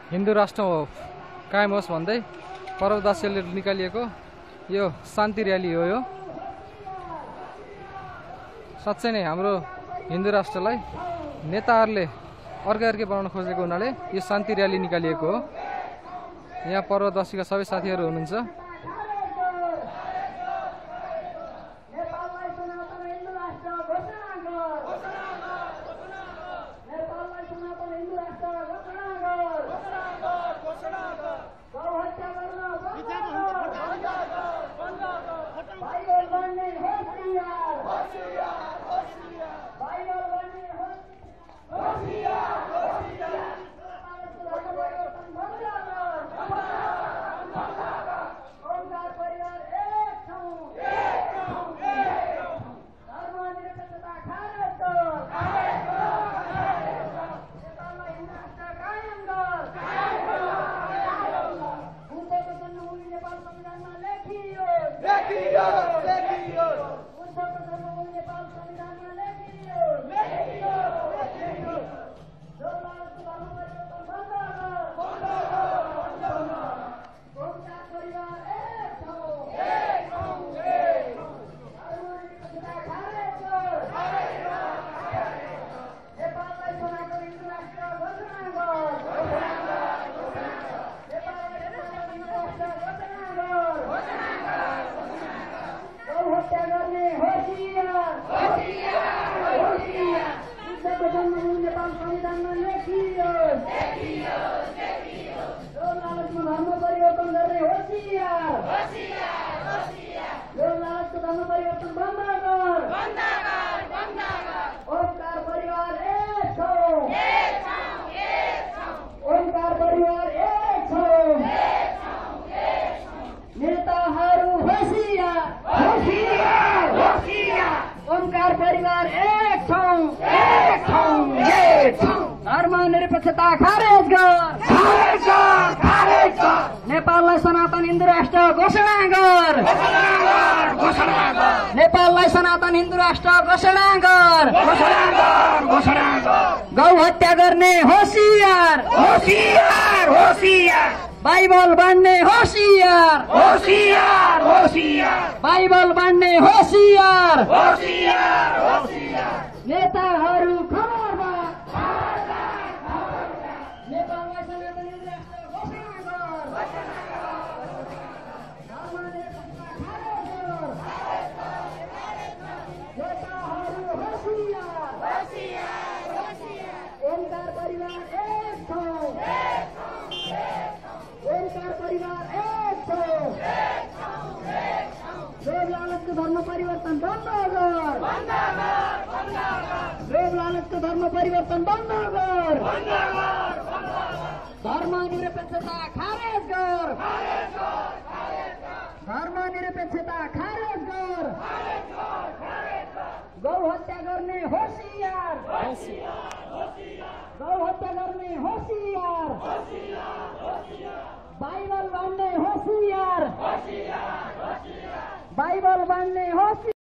हिन्दू राष्ट्र कायम होस् भन्दै पर्वतवासीहरूले निकालिएको यो शान्ति र्याली हो। यो साँच्चै नै हाम्रो हिन्दू राष्ट्रलाई नेताहरूले अर्कै बनाउन खोजेको हुनाले यो शान्ति र्याली निकालिएको हो। यहाँ पर्वतवासीका सबै साथीहरू हुनुहुन्छ। धर्मनिरपेक्षता खारेज गर। नेपाललाई सनातन हिन्दू राष्ट्र घोषणा गर। नेपाललाई सनातन हिन्दू राष्ट्र घोषणा गर। गौ हत्या गर्ने होशियार। बाइबल बाँड्ने होशियार। बाइबल बाँड्ने होशियार। नेताहरू खबरदार। नेपाललाई सनातन हिन्दू राष्ट्र घोषणा ओमकार परिवार एक छौ। ओमकार परिवार एक छौ। लोभ लालचको धर्म परिवर्तन बन्द गर। लोभ लालचको धर्म परिवर्तन बन्द गर। धर्मनिरपेक्षता खारेज गर। धर्मनिरपेक्षता खारेज गर। गौ हत्या गर्ने होशियार। गौ हत्या गर्ने होशियार। बाइबल बाँड्ने होशियार। बाइबल बाँड्ने होशियार।